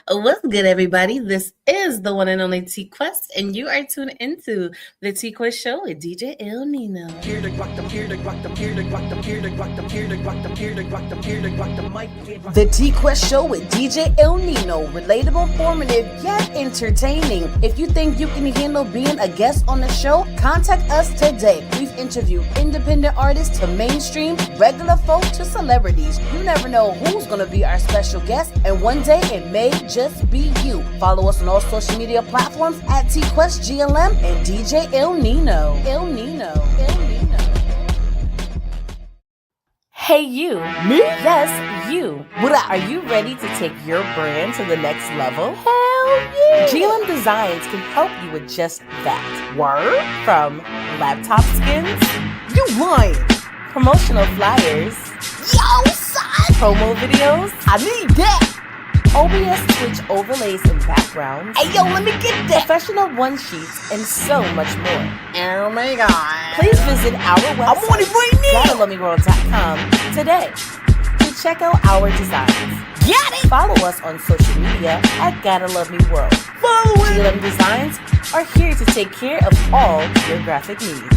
What's good, everybody? This is the one and only T-Quest, and you are tuned into the T-Quest show with DJ ILL NINO. Here to rock them, here to rock them, here to rock them, here to rock them, here to rock them, here to rock them, here to rock the mic. The T-Quest show with DJ ILL NINO. Relatable, informative, yet entertaining. If you think you can handle being a guest on the show, contact us today. We've interviewed independent artists to mainstream, regular folk to celebrities. You never know who's going to be our special guest, and one day it may just be you. Follow us on all social media platforms at TQuestGLM and DJ ILL NINO. ILL NINO. ILL NINO. Hey you. Me? Yes, you. What up? Are you ready to take your brand to the next level? Hell yeah! GLM Designs can help you with just that. Word? From laptop skins, You lying? promotional flyers, Yo, son! promo videos, I need that! OBS Twitch overlays and backgrounds, Hey, yo, let me get that! professional one-sheets, and so much more. Oh my god. Please visit our I'm on it website, right now! GottaLoveMeWorld.com today to check out our designs. Got it! Follow us on social media at Gotta Love Me World. Follow it! GLM Designs are here to take care of all your graphic needs.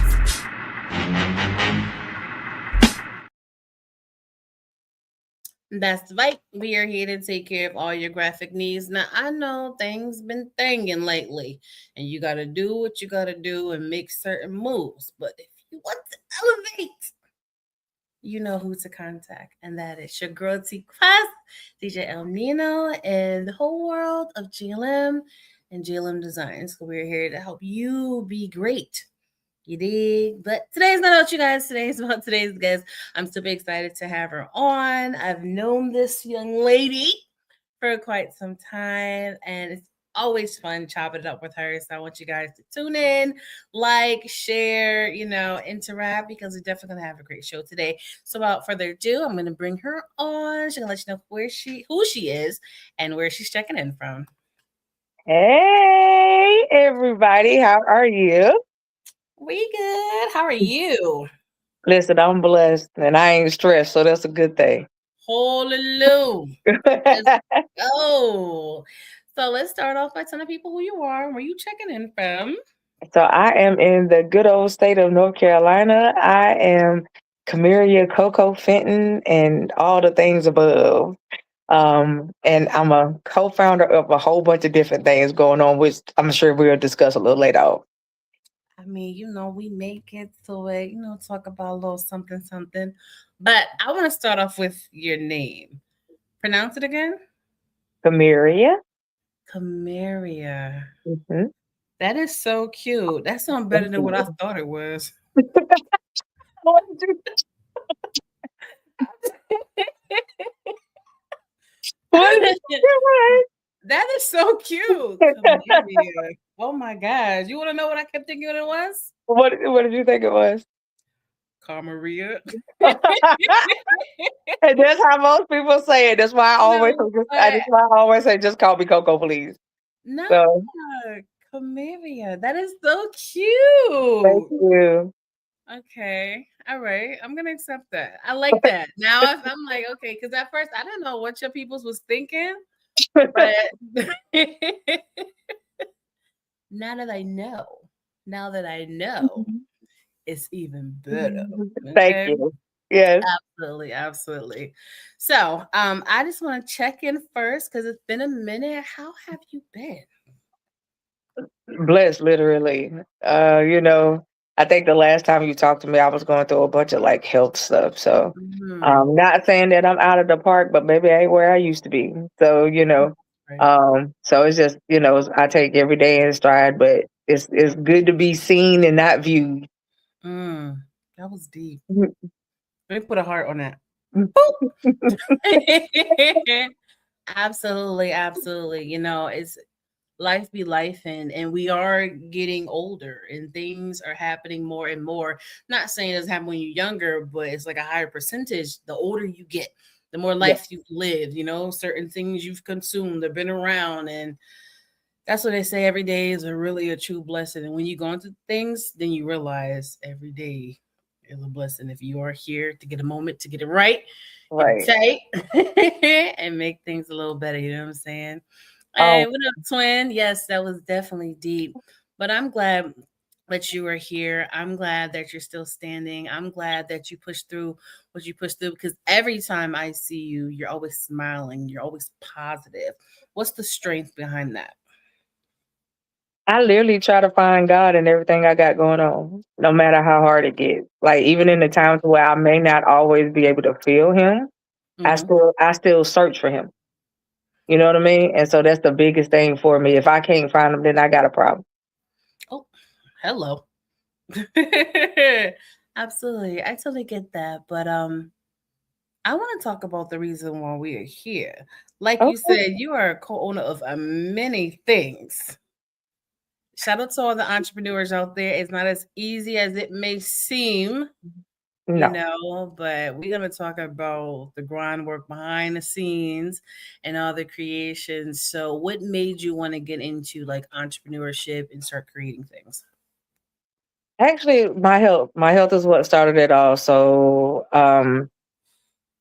That's right. We are here to take care of all your graphic needs. Now, I know things been thinging lately, and you got to do what you got to do and make certain moves. But if you want to elevate, you know who to contact, and that is your girl T-Quest, DJ ILL NINO, and the whole world of GLM and GLM Designs. So we're here to help you be great. You dig? But today's not about you guys. Today's about today's guest. I'm super excited to have her on. I've known this young lady for quite some time, and it's always fun chopping it up with her. So I want you guys to tune in, like, share, interact, because we're definitely gonna have a great show today. So without further ado, I'm gonna bring her on. She's gonna let you know who she is and where she's checking in from. Hey, everybody, how are you? We good. How are you? Listen, I'm blessed and I ain't stressed, so that's a good thing. Hallelujah. Let's go. So let's start off by telling people who you are and where you checking in from. So I am in the good old state of North Carolina. I am Carmaria Coco Fenton and all the things above. And I'm a co-founder of a whole bunch of different things going on, which I'm sure we'll discuss a little later on. I mean, we make it to it, talk about a little something, something. But I want to start off with your name. Pronounce it again. Carmaria. Carmaria. Mhm. That is so cute. That sounds better than what I thought it was. What did you- what did you do? That is so cute. Carmaria. Oh my gosh. You want to know what I kept thinking it was? What did you think it was? Carmaria. And that's how most people say it. That's why I always No, that's why I always say just call me Coco, please. No, So Carmaria. That is so thank cute. you. Okay. All right. I'm gonna accept that. I like that. Now I'm like, okay, because at first I didn't know what your peoples was thinking, but now that I know, it's even better. Thank Okay. you. Yes. Absolutely, absolutely. So I just want to check in first because it's been a minute. How have you been? Blessed, literally. I think the last time you talked to me, I was going through a bunch of like health stuff. So Mhm. not saying that I'm out of the park, but maybe I ain't where I used to be. So, Right. so it's just, I take every day in stride, but it's good to be seen and not viewed. That was deep. Let me put a heart on that. Absolutely, absolutely. It's life be life, and we are getting older and things are happening more and more. Not saying it doesn't happen when you're younger, but it's like a higher percentage. The older you get, the more Yeah. life you've lived, certain things you've consumed, they've been around. And that's what they say, every day is really a true blessing. And when you go into things, then you realize every day is a blessing. If you are here to get a moment to get it right, get Right. it tight, and make things a little better. You know what I'm saying? Hey, Oh, what up, twin? Yes, that was definitely deep. But I'm glad that you are here. I'm glad that you're still standing. I'm glad that you pushed through what you pushed through because every time I see you, you're always smiling. You're always positive. What's the strength behind that? I literally try to find God in everything I got going on, no matter how hard it gets. Like even in the times where I may not always be able to feel him, Hmm. I still search for him. You know what I mean? And so that's the biggest thing for me. If I can't find him, then I got a problem. Oh, hello. Absolutely. I totally get that. But I want to talk about the reason why we are here. Like you Okay. said, you are a co-owner of many things. Shout out to all the entrepreneurs out there. It's not as easy as it may seem, No. but we're going to talk about the groundwork behind the scenes and all the creations. So, what made you want to get into like entrepreneurship and start creating things? Actually, my health. My health is what started it all. So,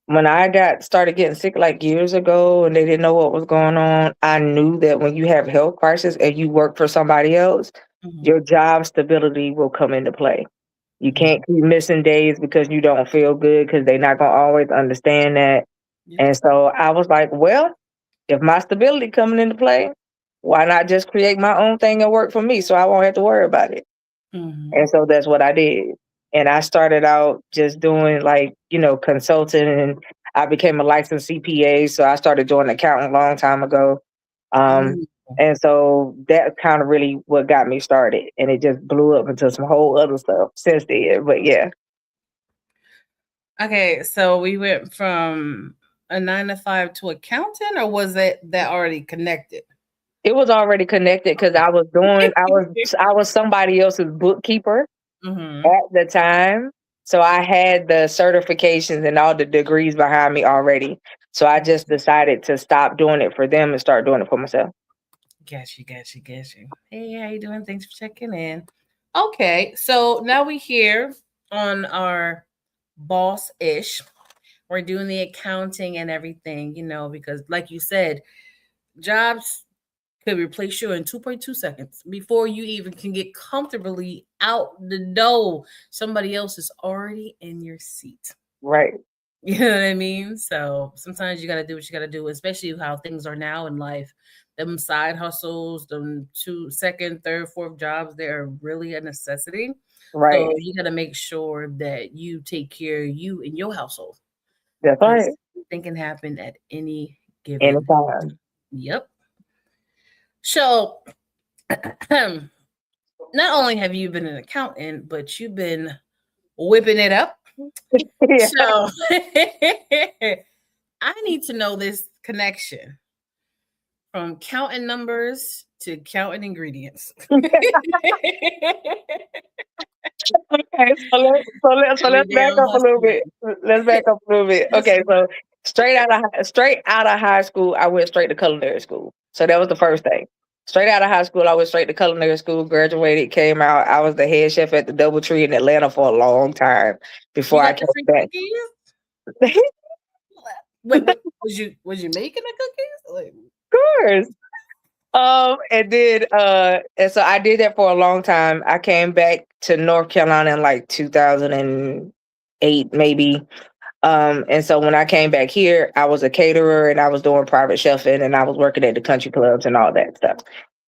when I got started getting sick like years ago and they didn't know what was going on, I knew that when you have health crisis and you work for somebody else, Hmm. your job stability will come into play. You Yeah. can't keep missing days because you don't feel good because they're not gonna always understand that. Yeah. And so I was like, well, if my stability coming into play, why not just create my own thing and work for me so I won't have to worry about it? Hmm. And so that's what I did. And I started out just doing like, consulting and I became a licensed CPA. So I started doing accounting a long time ago. Um, Mm. and so that's kind of really what got me started. And it just blew up into some whole other stuff since then. But yeah, Okay, so we went from a 9 to 5 to accountant, or was it that already connected? it was already connected because I was somebody else's bookkeeper Hmm. at the time. So I had the certifications and all the degrees behind me already. So I just decided to stop doing it for them and start doing it for myself. Got you. Hey, how you doing? Thanks for checking in. Okay, so now we here on our boss ish. We're doing the accounting and everything, because like you said, jobs could replace you in 2.2 seconds before you even can get comfortably out the door. Somebody else is already in your seat. Right. You know what I mean? So sometimes you got to do what you got to do, especially how things are now in life. Them side hustles, them two, second, third, fourth jobs, they're really a necessity. So Right. you got to make sure that you take care of you and your household That's because right. anything can happen at any given. Anytime. Yep. So not only have you been an accountant, but you've been whipping it up. Yeah. So I need to know this connection from counting numbers to counting ingredients. Okay, so let's Every day back I'm up a little bit. hustling. Let's back up a little bit. Yes, Okay, so straight out of high school, I went straight to culinary school. So that was the first thing. Straight out of high school, I went straight to culinary school, graduated, came out. I was the head chef at the DoubleTree in Atlanta for a long time you before I got the came free back. cookies? Wait, was you making the cookies? Like, Of course. And so I did that for a long time. I came back to North Carolina in like 2008, maybe. And so when I came back here, I was a caterer and I was doing private chefing and I was working at the country clubs and all that stuff.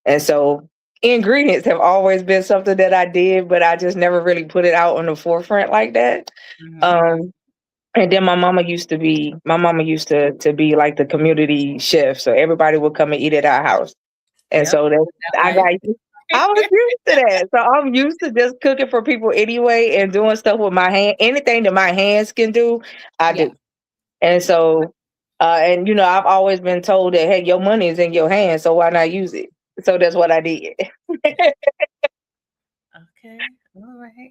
And so ingredients have always been something that I did, but I just never really put it out on the forefront like that. mhm. Um, and then my mama used to be like the community chef, so everybody would come and eat at our house. And Yep, so that that I life. got I was used to that. So I'm used to just cooking for people anyway and doing stuff with my hand. Anything that my hands can do, I Yeah. do. And so I've always been told that hey, your money is in your hands, so why not use it? So that's what I did. Okay. All right.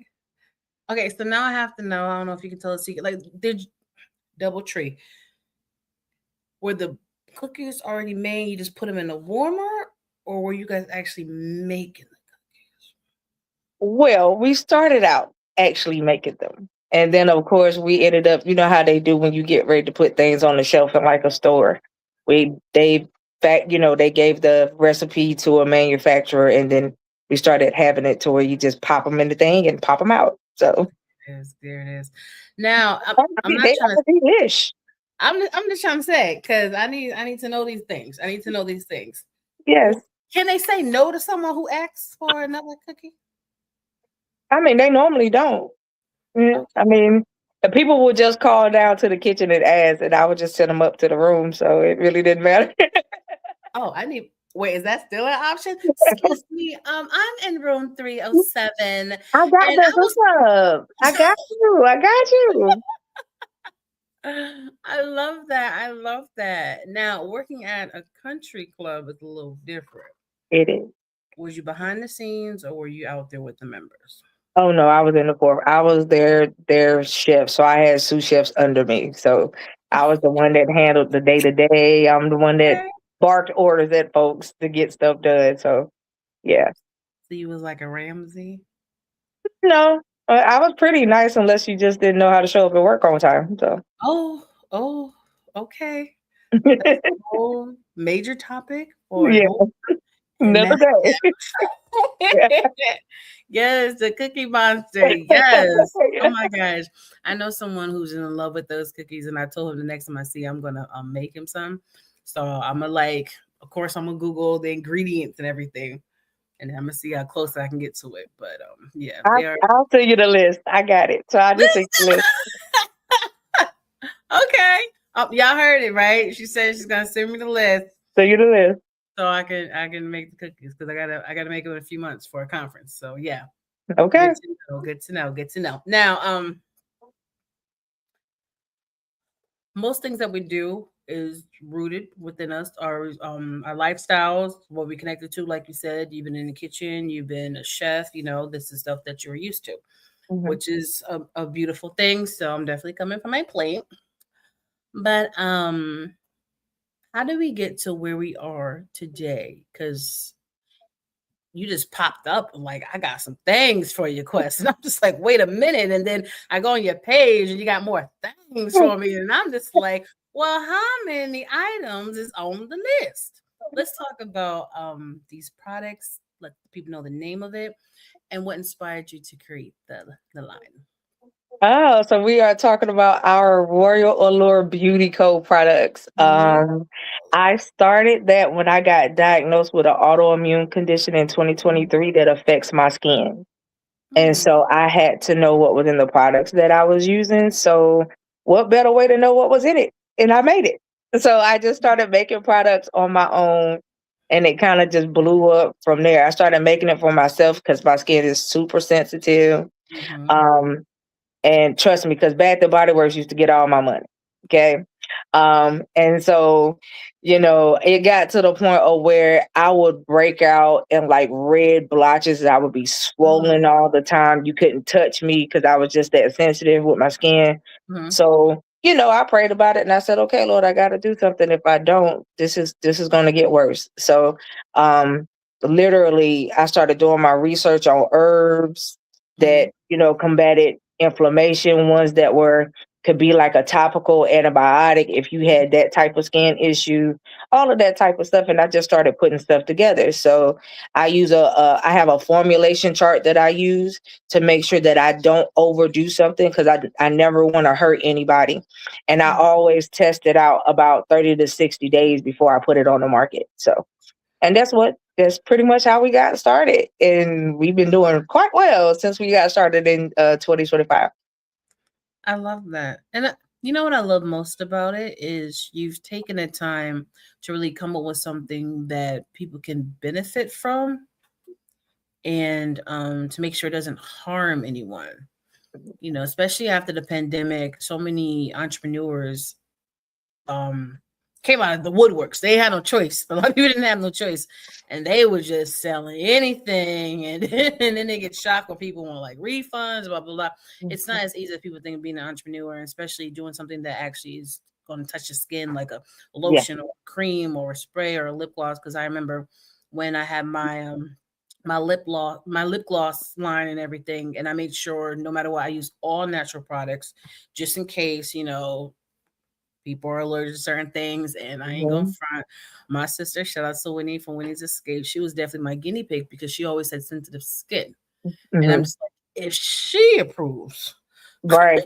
Okay. So now I have to know. I don't know if you can tell a secret. Like, did DoubleTree were the cookies already made? You just put them in a warmer, or were you guys actually making the cookies? Well, we started out actually making them. And then of course we ended up, you know how they do when you get ready to put things on the shelf in like a store. They gave the recipe to a manufacturer, and then we started having it to where you just pop them in the thing and pop them out. So Yes, there it is. Now, I'm not they trying to. are delish. I'm just trying to say because I need to know these things. I need to know these things. Yes. Can they say no to someone who asks for another cookie? I mean, they normally don't. Okay. I mean, the people would just call down to the kitchen and ask, and I would just send them up to the room. So it really didn't matter. Oh, I need. Wait, is that still an option? Excuse me. I'm in room 307, and I got I the hookup. I got you. I got you. I love that. I love that. Now, working at a country club is a little different. It is. Was you behind the scenes or were you out there with the members? Oh no, I was in the fourth. I was their chef, so I had sous chefs under me. So I was the one that handled the day to day. I'm the one that Okay. barked orders at folks to get stuff done. So yeah, So you was like a Ramsey? no, I was pretty nice unless you just didn't know how to show up at work on time. So Oh, okay. Whole major topic or a yeah, whole another and day. Yeah. yes, the cookie monster. Yes. Oh my gosh. I know someone who's in love with those cookies, and I told him the next time I see him, I'm gonna make him some. So I'm gonna of course, I'm gonna Google the ingredients and everything, and I'm gonna see how close I can get to it. But yeah, they are I'll send you the list. I got it. So I just sent you the list. okay. Y'all heard it, right? She said she's gonna send me the list Send you the list. so I can make the cookies because I gotta make them in a few months for a conference. So yeah. Okay. Good to know. Good to know. Good to know. Now, most things that we do is rooted within us, our lifestyles, what we connected to. Like you said, you've been in the kitchen, you've been a chef. This is stuff that you're used to, Mhm. which is a beautiful thing. So I'm definitely coming from my plate. But how do we get to where we are today? Because you just popped up like I got some things for your quest. And I'm just like, wait a minute. And then I go on your page and you got more things for me. And I'm just like, well, how many items is on the list? Let's talk about these products, let people know the name of it and what inspired you to create the line. Oh, so we are talking about our Royal Allure Beauty Co. products. Yeah. I started that when I got diagnosed with an autoimmune condition in 2023 that affects my skin. And Hmm. so I had to know what was in the products that I was using. So what better way to know what was in it? And I made it. So I just started making products on my own, and it kind of just blew up from there. I started making it for myself because my skin is super sensitive. Hmm. Um, and trust me, because Bath and Body Works used to get all my money. Okay. And so, it got to the point of where I would break out in like red blotches. And I would be swollen all the time. You couldn't touch me because I was just that sensitive with my skin. Hmm. So, I prayed about it and I said, okay, Lord, I got to do something. If I don't, this is going to get worse. So, literally, I started doing my research on herbs that, combated inflammation, ones that could be like a topical antibiotic if you had that type of skin issue, all of that type of stuff. And I just started putting stuff together. So I have a formulation chart that I use to make sure that I don't overdo something because I never want to hurt anybody. And I always test it out about 30 to 60 days before I put it on the market. So, and that's pretty much how we got started. And we've been doing quite well since we got started in 2025. I love that. And you know what I love most about it is you've taken the time to really come up with something that people can benefit from and to make sure it doesn't harm anyone. Especially after the pandemic, so many entrepreneurs um came out of the woodworks. They had no choice. A lot of people didn't have no choice. And they were just selling anything. And then they get shocked when people want like refunds, blah, blah, blah. It's not as easy as people think of being an entrepreneur, and especially doing something that actually is going to touch the skin, like a Yeah. lotion or a cream or a spray or a lip gloss. Because I remember when I had my my lip gloss line and everything. And I made sure no matter what, I use all natural products just in case, people are allergic to certain things. And I ain't gonna Mhm. front. My sister, shout out to Winnie from Winnie's Escape. She was definitely my guinea pig because she always had sensitive skin. And I'm Mhm. just like, if she approves, Right.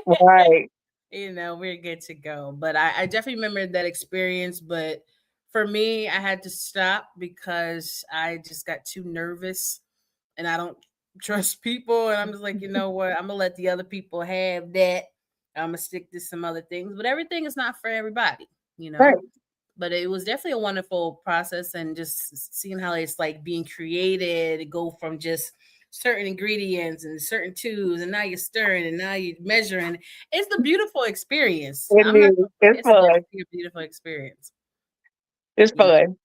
Right. we're good to go. But I definitely remember that experience. But for me, I had to stop because I just got too nervous and I don't trust people. And I'm just like, you know what? I'm gonna let the other people have that. I'm gonna stick to some other things, but everything is not for everybody, you Right. know. But it was definitely a wonderful process, and just seeing how it's like being created, go from just certain ingredients and certain tubes, and now you're stirring, and now you're measuring. It's a beautiful experience. It I'm not. is. It's It's fun. definitely a beautiful experience. It's You know, fun.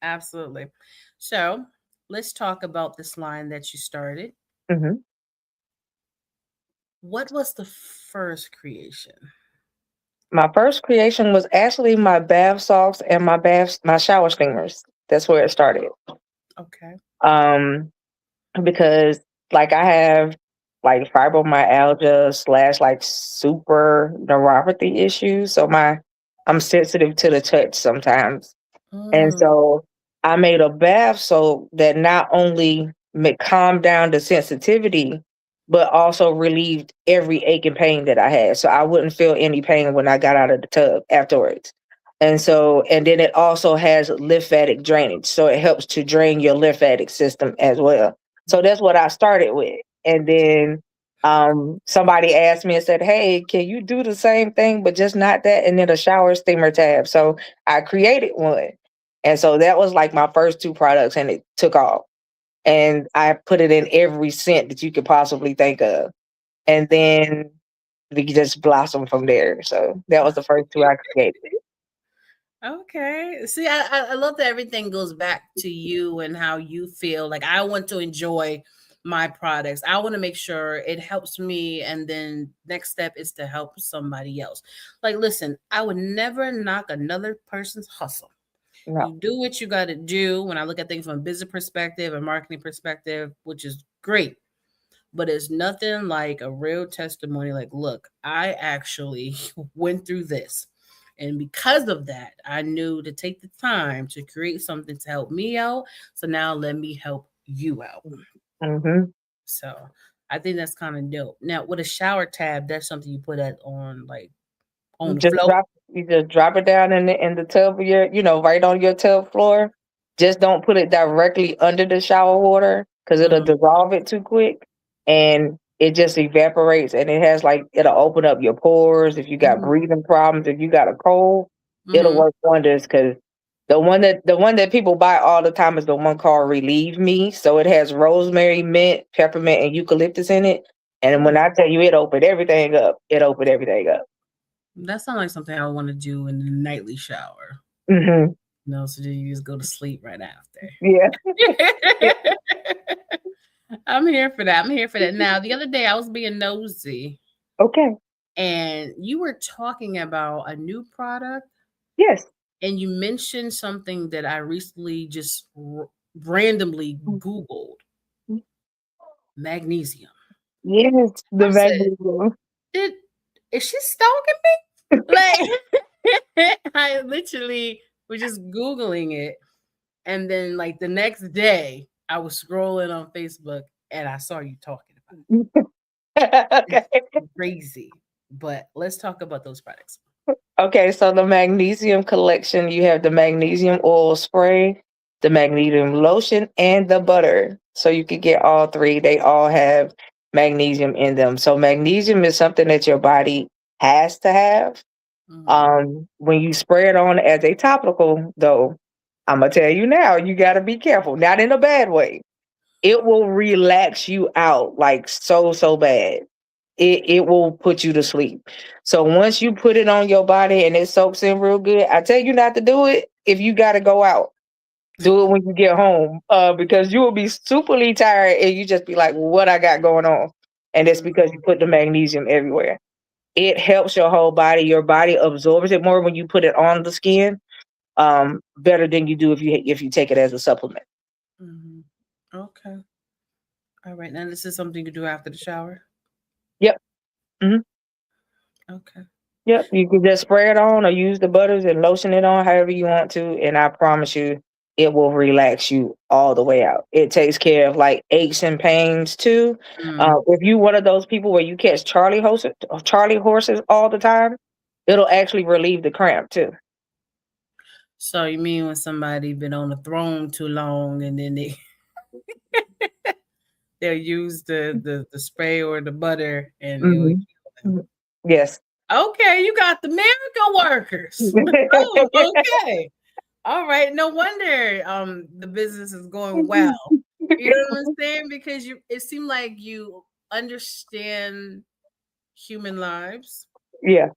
absolutely. So let's talk about this line that you started. Mhm. What was the first creation? My first creation was actually my bath salts and my shower steamers. That's where it started. Okay. Um, because like I have like fibromyalgia slash like super neuropathy issues. So I'm sensitive to the touch sometimes. And Mm, so I made a bath so that not only calmed down the sensitivity, but also relieved every ache and pain that I had. So I wouldn't feel any pain when I got out of the tub afterwards. And then it also has lymphatic drainage. So it helps to drain your lymphatic system as well. So that's what I started with. And then somebody asked me and said, "Hey, can you do the same thing, but just not that?" And then a shower steamer tab. So I created one. And so that was like my first two products and it took off. And I put it in every scent that you could possibly think of. And then we just blossomed from there. So that was the first two I created. okay. See, I love that everything goes back to you and how you feel. Like I want to enjoy my products. I want to make sure it helps me, and then next step is to help somebody else. Like, listen, I would never knock another person's hustle. No, You do what you got to do. When I look at things from a business perspective and marketing perspective, which is great, but it's nothing like a real testimony. Like, look, I actually went through this. And because of that, I knew to take the time to create something to help me out. So now let me help you out. hmm So I think that's kind of dope. Now, with a shower tab, that's something you put that on, like you on the just float. drop you just drop it down in the tub of your, right on your tub floor. Just don't put it directly under the shower water because it'll Mm-hmm. dissolve it too quick and it just evaporates and it has like it'll open up your pores if you got Mm-hmm. breathing problems, if you got a cold, it'll Mm-hmm. work wonders because the one that people buy all the time is the one called Relieve Me. So it has rosemary, mint, peppermint, and eucalyptus in it. And when I tell you it opened everything up, it opened everything up. That sounds like something I want to do in the nightly shower. Hmm No, so then you just go to sleep right Yeah. Yeah. after. I'm here for that. I'm here for that. Now, the other day I was being nosy Okay. and you were talking about a new product Yes. and you mentioned something that I recently just randomly Googled magnesium. Yes. The I said, magnesium. Did, is she stalking me? Like, I literally was just Googling it. And then, like, the next day, I was scrolling on Facebook and I saw you talking about it. Okay. It's crazy. But let's talk about those products. Okay, so the magnesium collection, you have the magnesium oil spray, the magnesium lotion, and the butter. So you could get all three. They all have magnesium in them. So magnesium is something that your body has to have. Mhm. When you spray it on as a topical, though, I'm gonna tell you now, you gotta be careful. Not in a bad way. It will relax you out like so bad. It will put you to sleep. So once you put it on your body and it soaks in real good, I tell you not to do it if you got to go out. Do it when you get home, because you will be superly tired and you just be like, "What I got going on?" And it's because you Mhm. put the magnesium everywhere. It helps your whole body. Your body absorbs it more when you put it on the skin, better than you do if you take it as a supplement. Mhm. Okay. All right. Now this is something you do after the shower. Yep. Hmm. Okay. Yep. You can just spray it on or use the butters and lotion it on however you want to. And I promise you, it will relax you all the way out. It takes care of like aches and pains too. Mm. If you one of those people where you catch Charlie horses all the time, it'll actually relieve the cramp too. So you mean when somebody been on the throne too long and then they'll use the spray or the butter and it'll Hmm. heal them. Yes. Okay, you got the miracle workers. Oh, okay. All right. No wonder the business is going well. You know what I'm saying? Because it seemed like you understand human lives Yeah.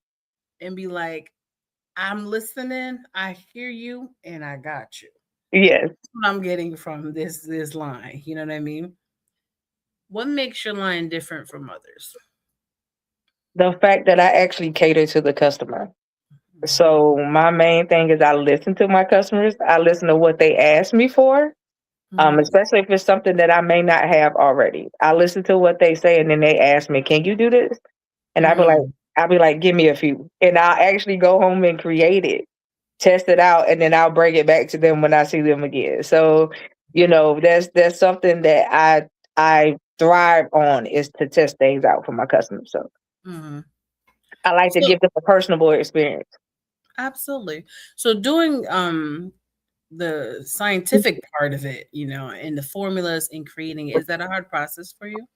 and be like, I'm listening, I hear you, and I got you. Yes. That's what I'm getting from this line. You know what I mean? What makes your line different from others? The fact that I actually cater to the customer. So my main thing is I listen to my customers. I listen to what they ask me for, Mhm. especially if it's something that I may not have already. I listen to what they say, and then they ask me, "Can you do this?" And Mm. I'll be like, "Give me a few," and I'll actually go home and create it, test it out, and then I'll bring it back to them when I see them again. So, that's something that I thrive on is to test things out for my customers. So Mhm. I like to So give them a personable experience. absolutely. So doing the scientific part of it, and the formulas and creating it, is that a hard process for you?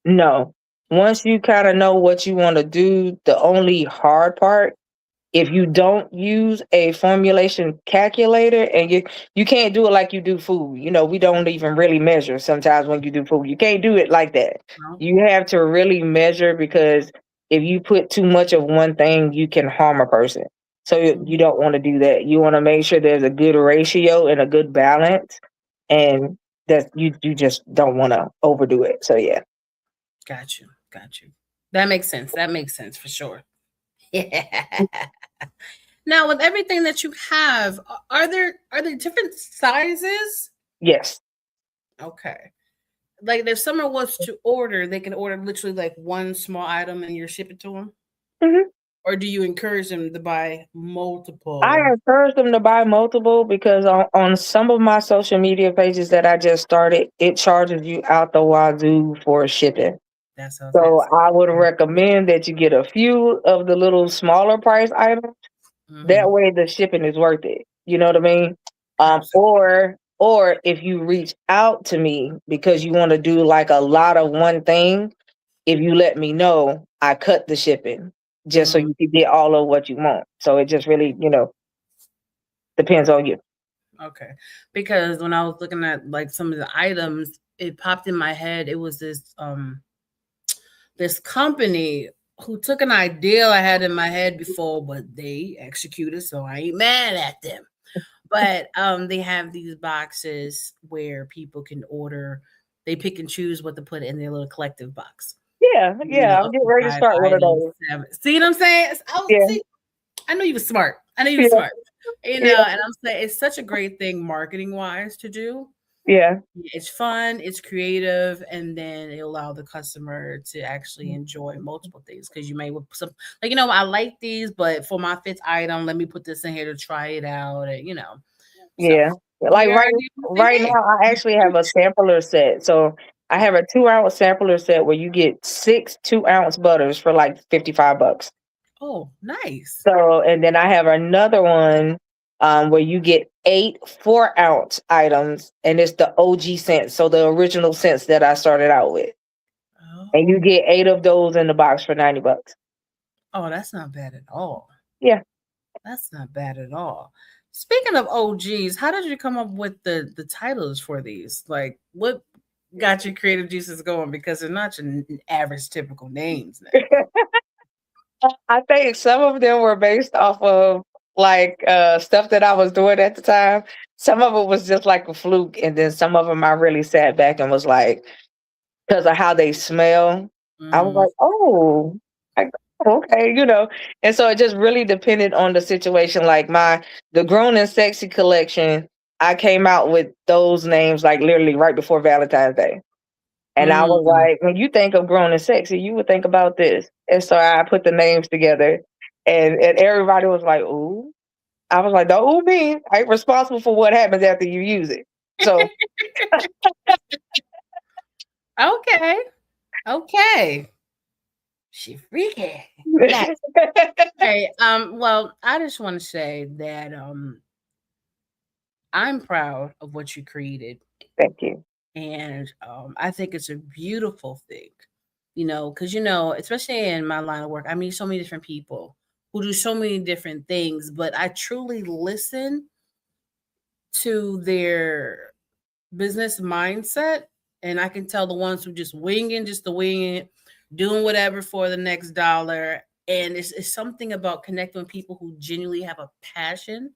No. Once you kinda know what you wanna do, the only hard part, if you don't use a formulation calculator and you can't do it like you do food. We don't even really measure sometimes when you do food. You can't do it like that. No. You have to really measure because if you put too much of one thing, you can harm a person. So you Mhm. don't wanna do that. You wanna make sure there's a good ratio and a good balance, and that you just don't wanna overdo it. So, yeah. Got you. Got you. That makes sense. That makes sense for sure. Yeah. Now, with everything that you have, are there different sizes? Yes. Okay. Like if someone was to order, they can order literally like one small item and you're shipping to them? Mhm. Or do you encourage them to buy I multiple? encourage them to buy multiple because on some of my social media pages that I just started, it charges you out the wazoo for shipping. That's what I was So asking. I would recommend that you get a few of the little smaller price items. That Mhm. way the shipping is worth it. You know what I mean? Absolutely. Or if you reach out to me because you want to do like a lot of one thing, if you let me know, I cut the shipping just so Mhm. you can get all of what you want. So it just really, depends on you. Okay. Because when I was looking at like some of the items, it popped in my head. It was this company who took an idea I had in my head before, but they executed, so I ain't mad at them. But they have these boxes where people can order. They pick and choose what to put in their little collective box. Yeah, yeah, I'm Up getting to ready to five start one of items, those. seven. See what I'm saying? Yeah, See. I know you was smart. I know you was yeah, smart. yeah, And I'm saying it's such a great thing marketing wise to do. yeah, It's fun, it's creative, and then it allow the customer to actually enjoy multiple things because you may with some like I like these, but for my fifth item, let me put this in here to try it out, and. So yeah. Like we right, already on the same right now, I page. actually have a sampler set. So I have a 2 ounce sampler set where you get 6 2-ounce butters for like $55. Oh, nice. So, and then I have another one where you get 8 4-ounce items, and it's the OG scents, so the original scents that I started out with, and you Oh, get 8 of those in the box for $90. oh, that's not bad at all. Yeah. That's not bad at all. Speaking of OGs, how did you come up with the titles for these? Like, what got your creative juices going? Because they're not your average typical names now. I think some of them were based off of like stuff that I was doing at the time. Some of it was just like a fluke, and then some of them I really sat back and was like, because of how they smell, I was Mhm. like, oh, like, okay, And so it just really depended on the situation. Like the Grown and Sexy collection I came out with those names like literally right before Valentine's Day. And I was Mm. like, when you think of grown and sexy, you would think about this. And so I put the names together and everybody was like, ooh. I was like, don't ooh me. I ain't responsible for what happens after you use it. So Okay. Okay. She freaky. Nice. Hey, well, I just want to say that I'm proud of what you created. thank you. And I think it's a beautiful thing, because, especially in my line of work, I meet so many different people who do so many different things, but I truly listen to their business mindset. And I can tell the ones who just the winging it, doing whatever for the next dollar. And it's something about connecting with people who genuinely have a passion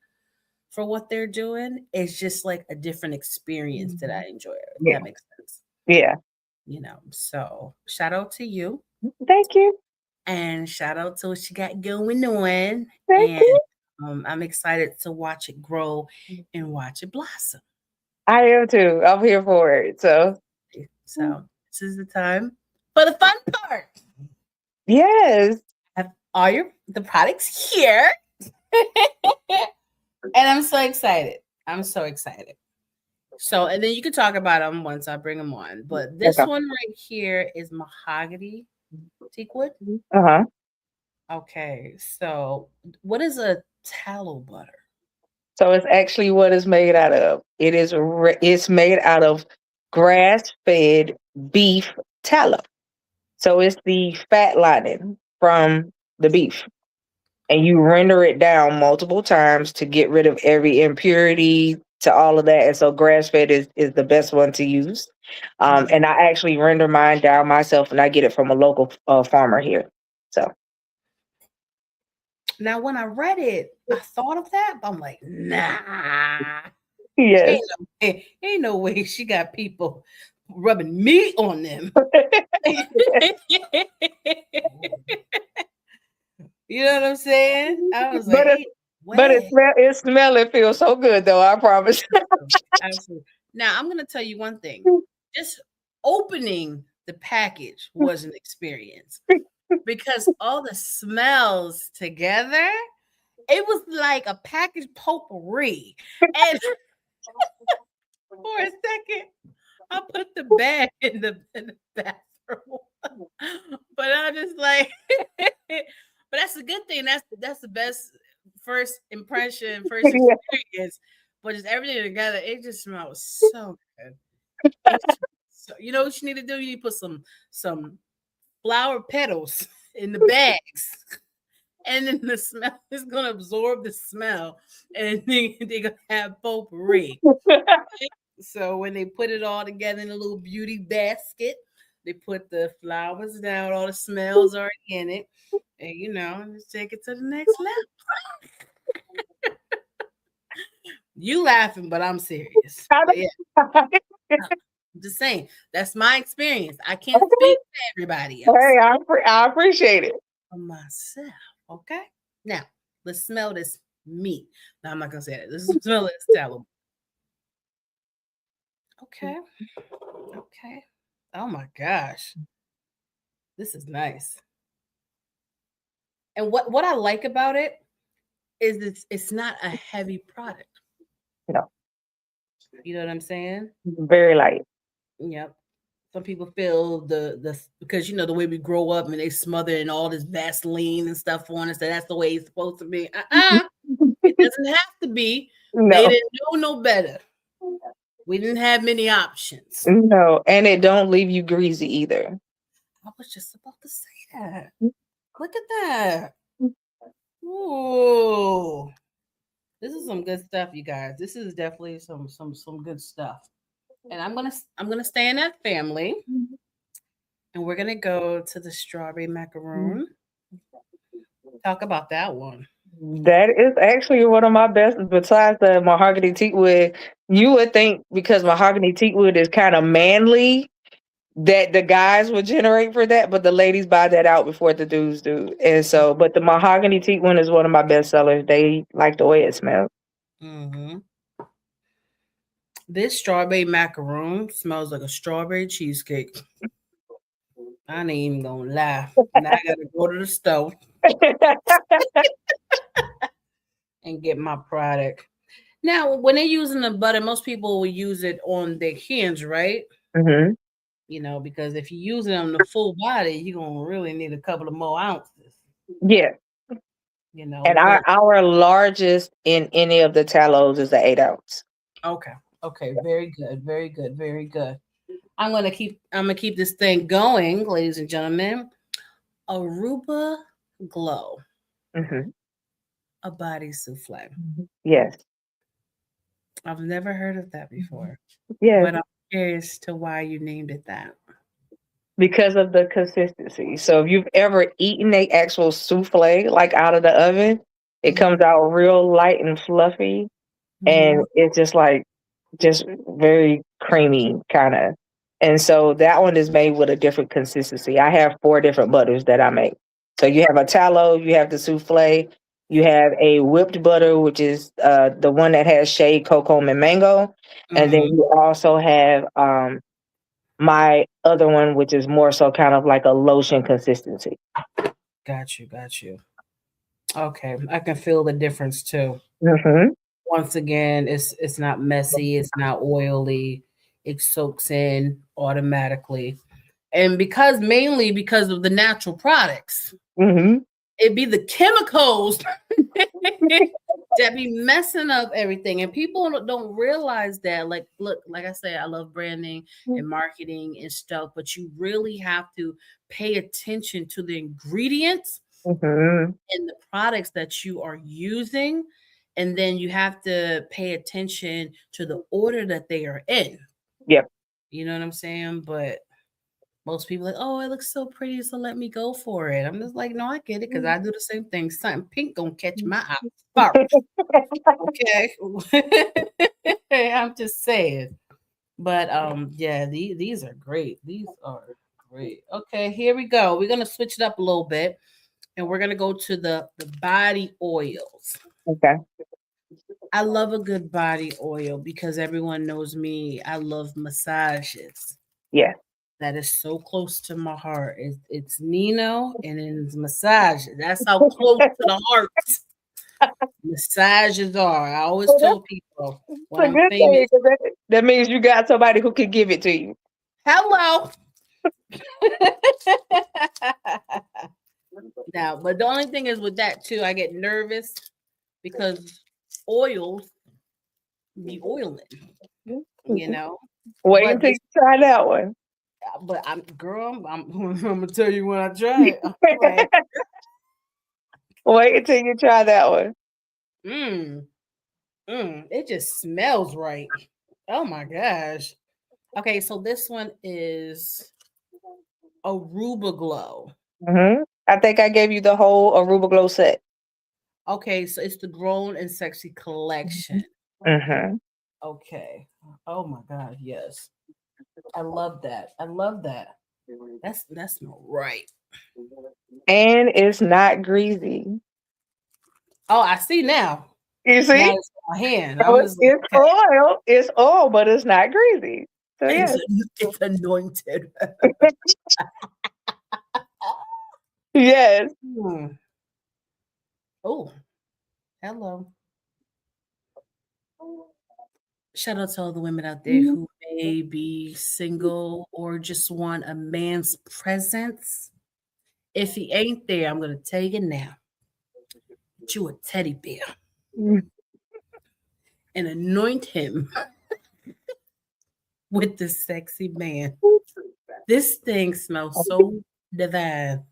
for what they're doing. It's just like a different experience that I enjoy. If Yeah. that makes sense. Yeah. So shout out to you. Thank you. And shout out to what you got going on. Thank And you. I'm excited to watch it grow and watch it blossom. I am too. I'm here for it. So This is the time for the fun part. yes. I have all the products here. And I'm so excited. So, and then you can talk about them once I bring them on. But this Okay. one right here is mahogany teakwood. Uh-huh. Okay, so what is a tallow butter? So it's actually what it's made out of. It's made out of grass-fed beef tallow. So it's the fat lining from the beef. And you render it down multiple times to get rid of every impurity to all of that. And so grass-fed is the best one to use. And I actually render mine down myself and I get it from a local farmer here. So now when I read it, I thought of that, but I'm like, nah. yes. Ain't no way she got people rubbing meat on them. You know what I'm saying? I was like, but it smell and feels so good though, I promise. Absolutely. Now I'm gonna tell you one thing. Just opening the package was an experience because all the smells together, it was like a package potpourri. And for a second, I put the bag in the bathroom. But I just like but that's a good thing. That's the best first impression, first experience. But just everything together, it just smells so good. You know what you need to do? You need to put some flower petals in the bags. And then the smell is gonna absorb the smell, and then they're gonna have potpourri. So when they put it all together in a little beauty basket, they put the flowers down, all the smells are in it, and just take it to the next level. You laughing, but I'm serious. But yeah. I'm just saying, that's my experience. I can't speak for everybody else. Hey, I appreciate it. For myself, okay? Now, let's smell this meat. No, I'm not gonna say that. Let's smell this tallow. Okay. Okay. Oh my gosh. This is nice. And what I like about it is it's not a heavy product. No. You know what I'm saying? Very light. Yep. Some people feel the because the way we grow up and they smother in all this Vaseline and stuff on us, that's the way it's supposed to be. It doesn't have to be. No. They didn't know no better. We didn't have many options. No, and it don't leave you greasy either. I was just about to say that. Look at that. Ooh. This is some good stuff, you guys. This is definitely some good stuff. And I'm gonna stay in that family. And we're gonna go to the strawberry macaroon. Talk about that one. That is actually one of my best besides the mahogany teakwood. You would think because mahogany teakwood is kind of manly that the guys would generate for that, but the ladies buy that out before the dudes do. And so, but the mahogany teak one is one of my best sellers. They like the way it smells. Mm-hmm. This strawberry macaroon smells like a strawberry cheesecake. I ain't even gonna lie. Now I gotta go to the store and get my product. Now, when they're using the butter, most people will use it on their hands, right? hmm Because if you use it on the full body, you're gonna really need a couple of more ounces. Yeah. And our, But our largest in any of the tallows is the 8 ounce. okay, okay, very good, very good, very good. I'm gonna keep this thing going, ladies and gentlemen. Aruba Glow, hmm a body souffle. Yes. I've never heard of that before, Yes. but I'm curious to why you named it that. Because of the consistency. So if you've ever eaten a actual souffle like out of the oven, it comes out real light and fluffy, and Mhm. it's just very creamy kind of. And so that one is made with a different consistency. I have 4 different butters that I make. So you have a tallow, you have the souffle, you have a whipped butter, which is the one that has shea, cocoa, and mango, and then Mhm. you also have my other one, which is more so kind of like a lotion consistency. Got you, got you. Okay, I can feel the difference too. hmm Once again, it's not messy, it's not oily. It soaks in automatically. And mainly because of the natural products, hmm it be the chemicals that be messing up everything. And people don't realize that. Like, look, like I say, I love branding and marketing and stuff, but you really have to pay attention to the ingredients hmm and the products that you are using. And then you have to pay attention to the order that they are in. Yep. You know what I'm saying? But most people like, oh, it looks so pretty, so let me go for it. I'm just like, no, I get it because I do the same thing. Something pink gonna catch my eye first. Okay. I'm just saying. But yeah, these are great. These are great. Okay, here we go. We're gonna switch it up a little bit and we're gonna go to the body oils. Okay. I love a good body oil because everyone knows me. I love massages. Yeah. That is so close to my heart. It's Nino and it's massage. That's how close to the heart massages are. I always Well, tell people that's when a I'm good famous, thing, 'cause that means you got somebody who can give it to you. hello. Now, but the only thing is with that too, I get nervous because oils be oiling, you know. Wait But until you this, try that one. but I'm girl. I'm gonna tell you when I try it. Okay. Wait until you try that one. Mm, it just smells right. Oh my gosh. Okay, so this one is Aruba Glow. I think I gave you the whole Aruba Glow set. Okay, so it's the Grown and Sexy collection. hmm Okay. Oh my god, yes. I love that. I love that. That smells right. And it's not greasy. Oh, I see now. You see? Now it's in my hand. I So was like, it's okay. oil. It's oil, but it's not greasy. So yeah. It's anointed. Yes. Hmm. Oh, hello. Shout out to all the women out there who may be single or just want a man's presence. If he ain't there, I'm gonna tell you now. Get you a teddy bear and anoint him with the sexy man. This thing smells so divine.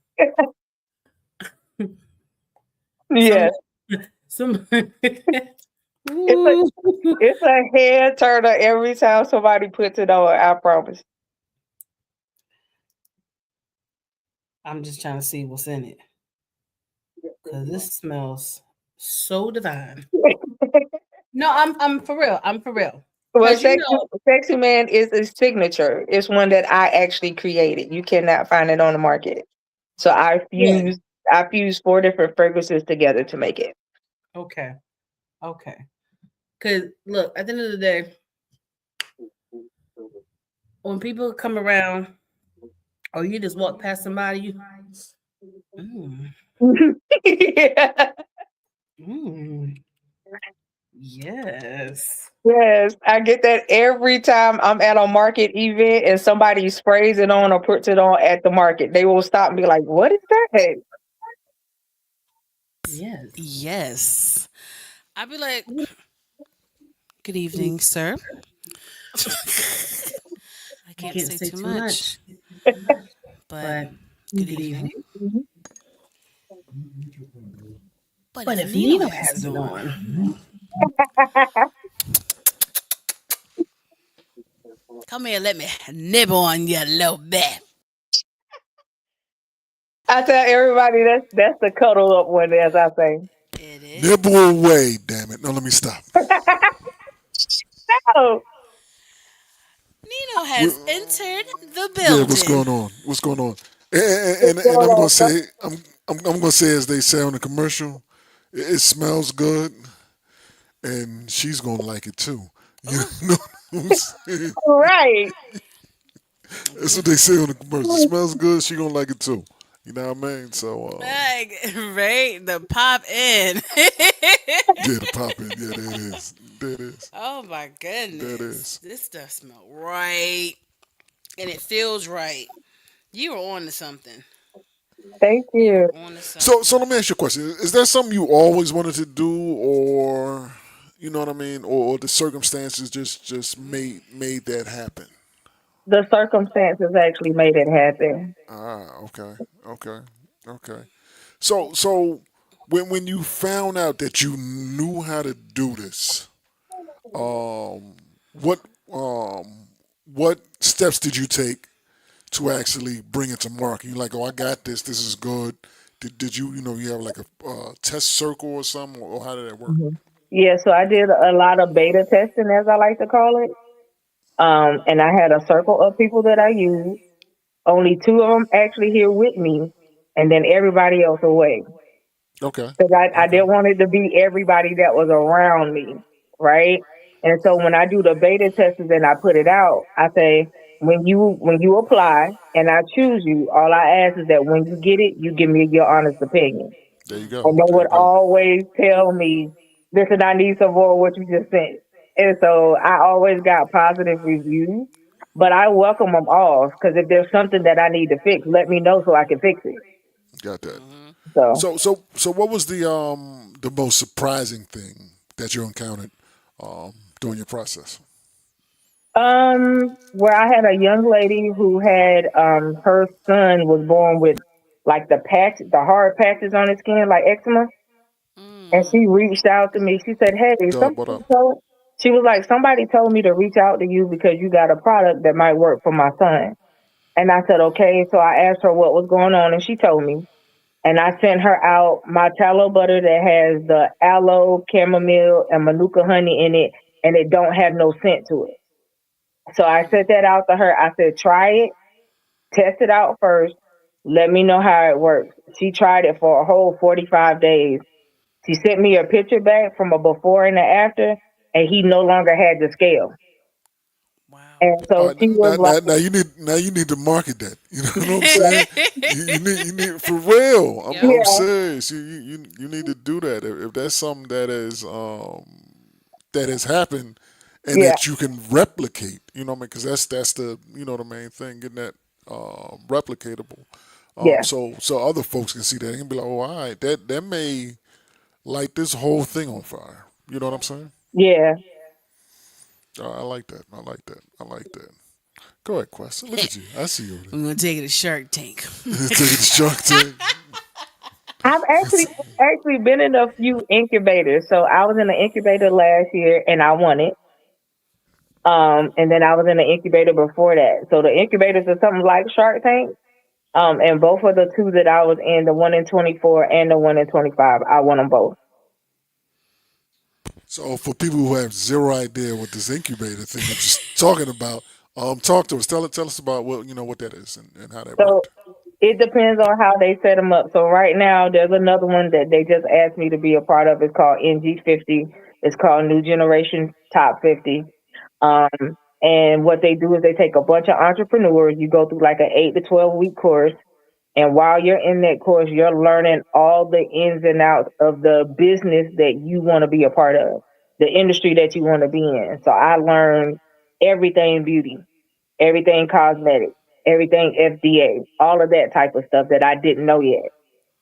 Some Yes. some It's a Ooh. it's a head turner every time somebody puts it on, I promise. I'm just trying to see what's in it. Cause this smells so divine. No, I'm for real. I'm for real. Well, Cause sexy man is a signature. It's one that I actually created. You cannot find it on the market. So yeah. I fused 4 different fragrances together to make it. Okay. Okay. Cause look, at the end of the day, When people come around or you just walk past somebody, you mm, Yeah. mm, yes. Yes, I get that every time I'm at a market event and somebody sprays it on or puts it on at the market. They will stop and be like, "What is that?" Yes. Yes. I'd be like, good evening, sir. I I can't can't say say too too much, much, but but good good evening. evening. But But if if Nino Nino has has it it on, on, come here, let me nibble on you a little bit. I tell everybody that's the cuddle up one, as I say. It Nibble is. away, damn it. No, let me stop. Oh, Nino We- has entered the yeah, what's building. going on? What's going on? And, what's and, going and I'm gonna on? say, I'm gonna say as they say on the commercial, it smells good, and she's gonna like it too. You Oh, know what I'm saying? Right. That's what they say on the commercial. It smells good, she gonna like it too. You know what I mean? So, like, right? The pop in. yeah, the pop in, yeah, there it is. There it is. Oh my There it goodness. is. This stuff smells right. And it feels right. You were on to something. Thank You you. were on to So something. let me ask you a question. Is that something you always wanted to do, or you know what I mean, or the circumstances just made that happen? The circumstances actually made it happen. Ah, okay, okay, okay. So when you found out that you knew how to do this, um, what what steps did you take to actually bring it to market? You're like, oh, I got this. This is good. Did you you have like a test circle or something, or how did that work? Mhm. Yeah, so I did a lot of beta testing, as I like to call it. And I had a circle of people that I used. Only two of them actually here with me, and then everybody else away. Okay, Because I okay. didn't want it to be everybody that was around me, right? And so when I do the beta tests and I put it out, I say when you apply and I choose you, all I ask is that when you get it, you give me your honest opinion. There you go. And they There you would go. always tell me, "Listen, I need some more of what you just sent." And so I always got positive reviews, but I welcome them all because if there's something that I need to fix, let me know so I can fix it. Got that. Hmm. So. So what was the most surprising thing that you encountered during your process? Where I had a young lady who had her son was born with like the hard patches on his skin, like eczema, and Mm. she reached out to me. She said, "Hey, Dub, what up? she was like, somebody told me to reach out to you because you got a product that might work for my son." And I said, "Okay." So I asked her what was going on, and she told me. And I sent her out my tallow butter that has the aloe, chamomile, and manuka honey in it, and it don't have no scent to it. So I Mm. sent that out to her. I said, "Try it, test it out first. Let me know how it works." She tried it for a whole 45 days. She sent me a picture back from a before and a after, and he no longer had the scale. Wow. And All so right, she was like, now you need to market that. You know what I'm "Yeah, saying? You need for real. Yep. I'm yeah, serious. You need to do that if that's something that has happened and yeah, that you can replicate. You know what I mean? Because that's the the main thing, getting that replicatable. yeah, So other folks can see that and be like, oh, all right, that may light this whole thing on fire. You know what I'm saying? yeah." I like that. I like that. I like that. Go ahead, Quest. Look at you. I see you over there. We're gonna take it to Shark Tank. Taking the shark tank. I've actually been in a few incubators. So I was in an incubator last year, and I won it. And then I was in an incubator before that. So the incubators are something like Shark Tank. And both of the two that I was in, the one in 24 and the one in 25, I won them both. So for people who have zero idea what this incubator thing that you're talking about, talk to us. Tell us about what that is and how that So worked. it depends on how they set them up. So right now, there's another one that they just asked me to be a part of. It's called NG50. It's called New Generation Top 50. Um, And what they do is they take a bunch of entrepreneurs. You go through like an 8 to 12 week course. And while you're in that course, you're learning all the ins and outs of the business that you want to be a part of, the industry that you want to be in. So I learned everything beauty, everything cosmetic, everything FDA, all of that type of stuff that I didn't know yet.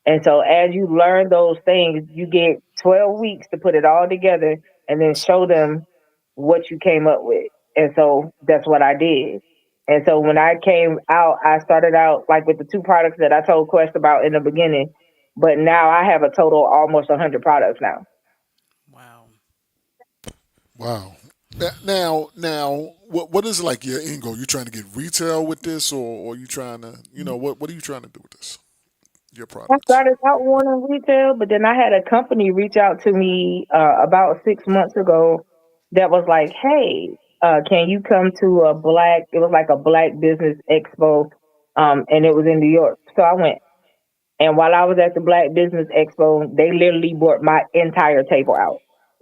And so as you learn those things, you get 12 weeks to put it all together and then show them what you came up with. And so that's what I did. And so when I came out, I started out like with the two products that I told Quest about in the beginning, but now I have a total of almost 100 products now. Wow. Wow. Now, what is like your end goal? You trying to get retail with this, or you trying to, what are you trying to do with this? Your I products. started out wanting retail, but then I had a company reach out to me about 6 months ago that was like, "Hey, can you come to a black? It was like a black business expo, and it was in New York." So I went, and while I was at the Black Business Expo, they literally bought my entire table out.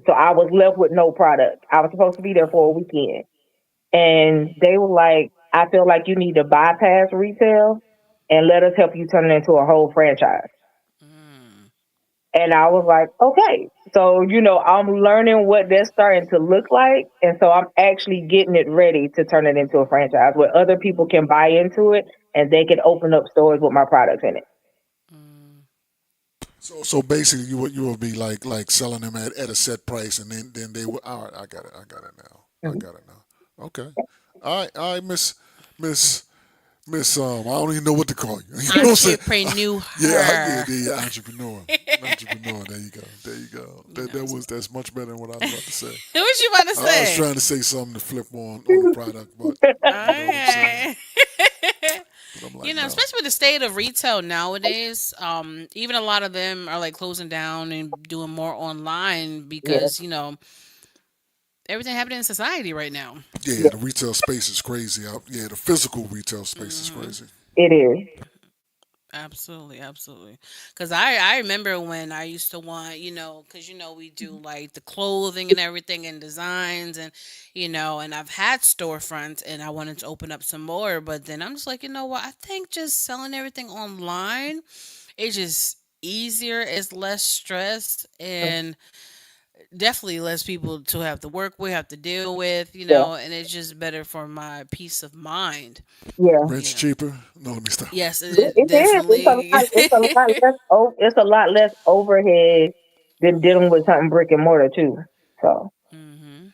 So I was left with no product. I was supposed to be there for a weekend, and they were like, "I feel like you need to bypass retail and let us help you turn it into a whole franchise." Mm. And I was like, okay. So, I'm learning what that's starting to look like. And so I'm actually getting it ready to turn it into a franchise where other people can buy into it and they can open up stores with my products in it. Mm. So basically, you will be like selling them at a set price, and then they will. All right, I got it now. I Mhm. got it now. Okay. All right, Miss Miss. I don't even know what to call you. You know what I'm saying? Entrepreneur. Yeah, entrepreneur, entrepreneur. There you go. You That know. that's much better than what I was about to say. What you about to I was say? trying to say something to flip on the product, but you know what I'm saying. Alright. But I'm like, no. Especially with the state of retail nowadays, even a lot of them are like closing down and doing more online Yeah, because, everything happening in society right now. Yeah, yeah, the retail space is crazy out. Yeah, the physical retail space is Hmm. crazy. it is. Absolutely, absolutely. Because I remember when I used to want, because, we do like the clothing and everything and designs and, and I've had storefronts and I wanted to open up some more. But then I'm just like, you know what? I think just selling everything online is just easier. It's less stress and definitely less people to have to work with, have to deal with, Yeah, and it's just better for my peace of mind, yeah. you Rent's know. cheaper. No, let me stop. Yes, it It is it is. definitely. It's a lot less overhead than dealing with something brick and mortar too. So, Hmm.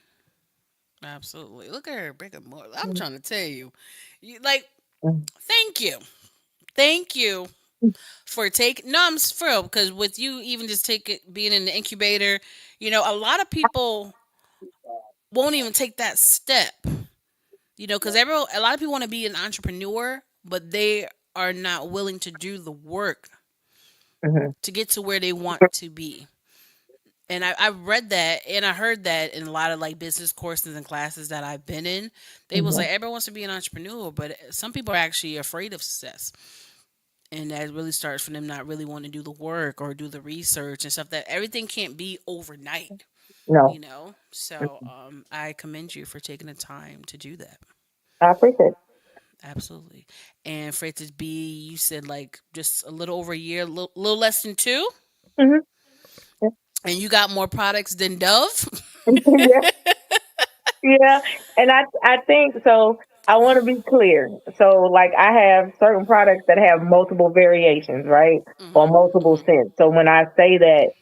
Absolutely. Look at her, brick and mortar. I'm trying to tell you, like, mm, thank you, thank you for taking. No, I'm for real because with you, even just take it being in the incubator, a lot of people won't even take that step. Because a lot of people want to be an entrepreneur, but they are not willing to do the work mhm, to get to where they want to be. And I read that and I heard that in a lot of like business courses and classes that I've been in. They was mhm. like everyone wants to be an entrepreneur, but some people are actually afraid of success. And that really starts from them not really wanting to do the work or do the research and stuff that everything can't be overnight, No, So I commend you for taking the time to do that. I appreciate Absolutely. And for it to be, you said like just a little over a year, little less than two, it. Hmm. and you got more products than Dove. Yeah, yeah. And I think so. I want to be clear. So, like, I have certain products that have multiple variations, right, or Hmm. multiple Hmm. scents. So when I say that,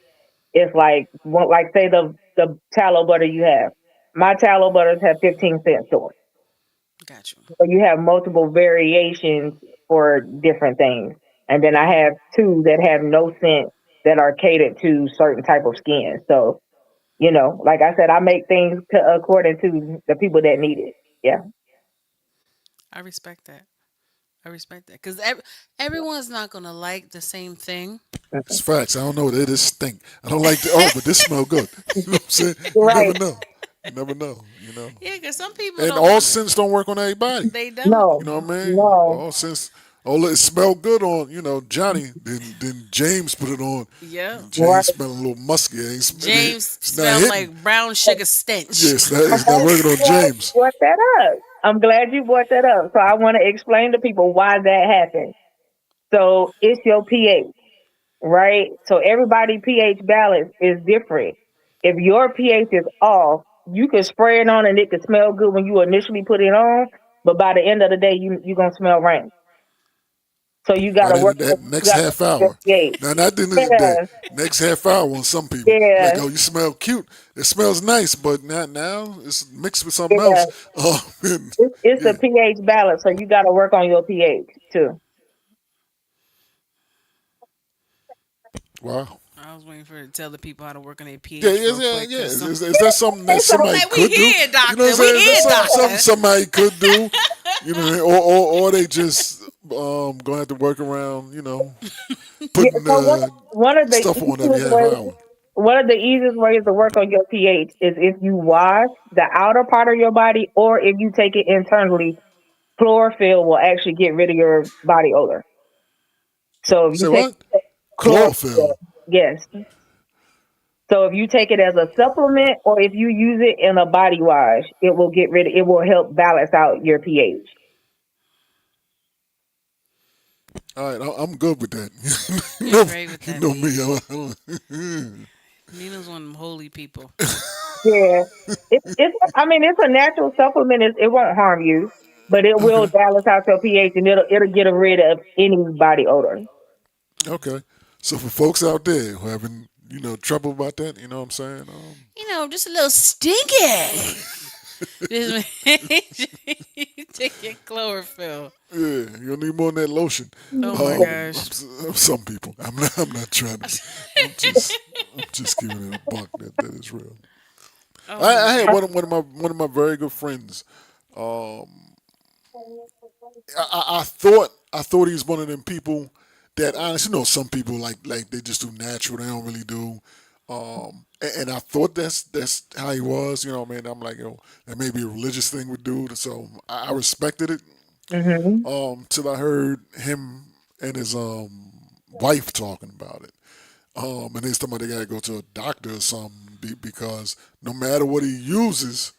it's like, like say the tallow butter you have. My tallow butters have 15 cents to them. Got you. So you have multiple variations for different things. And then I have two that have no scent that are catered to certain type of skin. So, like I said, I make things according to the people that need it. Yeah. I respect that. I respect that because everyone's not gonna like the same thing. It's facts. I don't know. They just stink. I don't like the. Oh, but this smell good. You know what I'm saying? You never Right. know. You never know. You know. Yeah, because some people And don't all want. scents don't work on everybody. They don't. No, You know what I mean? no. All scents. Oh, look, it smelled good on, Johnny. Then James put it on. Yep. And Right. James smelled a little musky. James It's not smelled hitting. like brown sugar stench. Yeah, it's not working on Glad you James. brought that up. I'm glad you brought that up. So I want to explain to people why that happened. So it's your pH, right? So everybody pH balance is different. If your pH is off, you can spray it on and it can smell good when you initially put it on, but by the end of the day, you're gonna smell rank. So you By gotta the end work. of that You next gotta half work your hour. pH. Now, not the end of the day. Yeah, Next half hour on some people. Like, yeah, oh, you smell cute. It smells nice, but not now. It's mixed with something yeah. else. Oh, It's a yeah. pH balance, so you gotta work on your pH too. Wow. I was waiting for her to tell the people how to work on their Yeah, pH yeah, real yeah, quick, yeah. cause some Is that something that So somebody like we could do? here, You know what I'm doctor. We saying? Is that here, something doctor. somebody could do? Or they just gonna have to work around, yeah, putting so one of the stuff on every easiest half ways hour. one of the easiest ways to work on your pH is if you wash the outer part of your body, or if you take it internally. Chlorophyll will actually get rid of your body odor. So if you Say take what? chlorophyll, Chlorophyll. yes. So if you take it as a supplement, or if you use it in a body wash, it will get rid of, it will help balance out your pH. All right, I'm good with that. You're great with You that, know me. Nina. I don't- Nina's one of them holy people. Yeah. It's I mean it's a natural supplement. It won't harm you, but it will okay, balance out your pH, and it'll get rid of any body odor. okay. So for folks out there who having trouble about that, you know what I'm saying? Just a little stinky. Just take your chlorophyll. Yeah, you'll need more than that lotion. Oh my gosh. Some people. I'm not trying to. I'm just. I'm just giving it a buck that is real. Oh I my had god. one of my very good friends. Um, I thought he was one of them people that honestly, some people like they just do natural. They don't really do. And I thought that's how he was. You know what I mean? I'm like, that may be a religious thing with dude. So I respected it. Hmm. Till I heard him and his wife talking about it. And they talking about they gotta go to a doctor or something because no matter what he uses,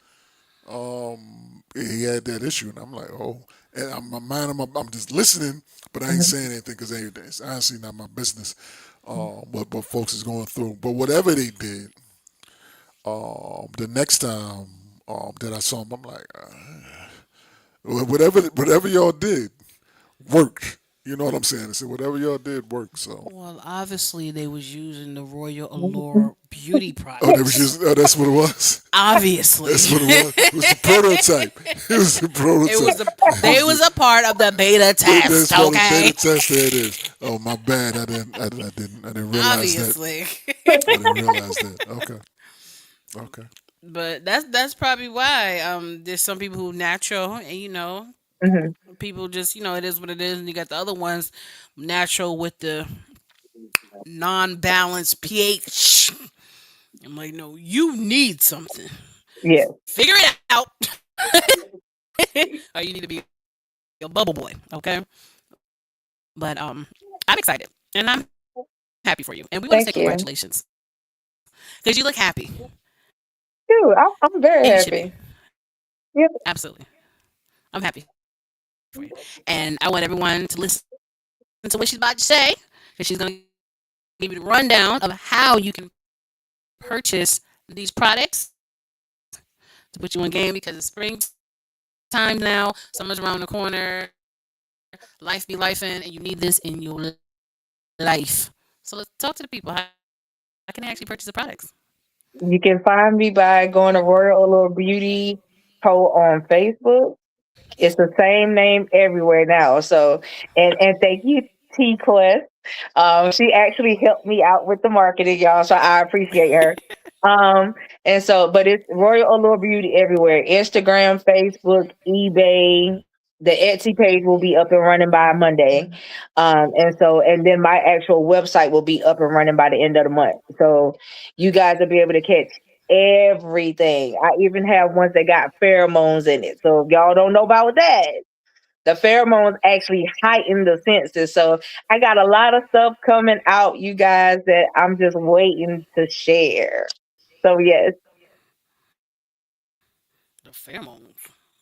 he had that issue, and I'm like, oh, and my mind, I'm just listening, but I ain't saying anything because it's honestly not my business. What folks is going through, but whatever they did, the next time that I saw him, I'm like, whatever y'all did worked. You know what I'm saying? I said whatever y'all did worked. So, Well, obviously they was using the Royal Allure beauty oh, that was products. just that's what it was. Obviously. That's what it was. It was the prototype. It was the It was prototype. a It they was was the, a part of the beta That's test, part of the okay? beta test. There it is. Oh, my bad. I didn't realize that. Obviously. I didn't realize that. Okay. Okay. But that's probably why there's some people who natural and Hmm. people just it is what it is, and you got the other ones natural with the non-balanced pH. I'm like, no, you need something. Yeah. Figure it out. Or you need to be a bubble boy, okay? But I'm excited and I'm happy for you, and we want to say Thank you. congratulations because you look happy, Dude, I'm very and you should be. happy. Yep. Absolutely, I'm happy for you, and I want everyone to listen to what she's about to say because she's gonna give you the rundown of how you can purchase these products to put you in game because it's springtime now, summer's around the corner, life be lifing, and you need this in your life. So let's talk to the people. How can they actually purchase the products? You can find me by going to Royal Allure Beauty Co. on Facebook. It's the same name everywhere now. So, and thank you, T-Quest. She actually helped me out with the marketing, y'all. So I appreciate her. Um, and so, but it's Royal Allure Beauty everywhere: Instagram, Facebook, eBay. The Etsy page will be up and running by Monday. And so, and then my actual website will be up and running by the end of the month. So you guys will be able to catch everything. I even have ones that got pheromones in it. So if y'all don't know about that, The pheromones actually heighten the senses. So I got a lot of stuff coming out, you guys, that I'm just waiting to share. So yes, The pheromones.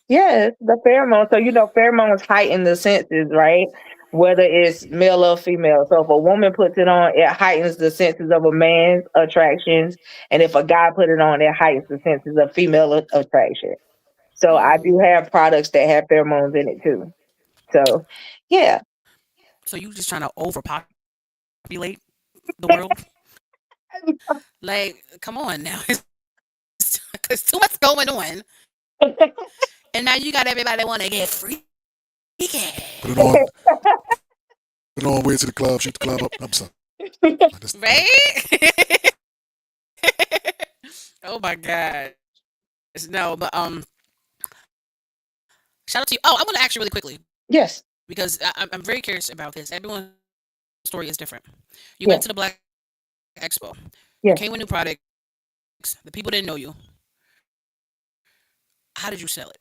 yes, the pheromones. So pheromones heighten the senses, right? Whether it's male or female. So if a woman puts it on, it heightens the senses of a man's attractions, and if a guy put it on, it heightens the senses of female attraction. So I do have products that have pheromones in it too. So yeah. So you just trying to overpopulate the world? Like, come on now. There's too much going on. And now you got everybody that want to get freaky. Put it on. Put it on. Way to the club. Shoot the club up. I'm sorry. Right? Oh my god. No, but shout out to you. Oh, I want to ask you really quickly Yes. because I'm very curious about this. Everyone's story is different. You Yes. went to the Black Expo. You Yes. came with new products. The people didn't know you. How did you sell it?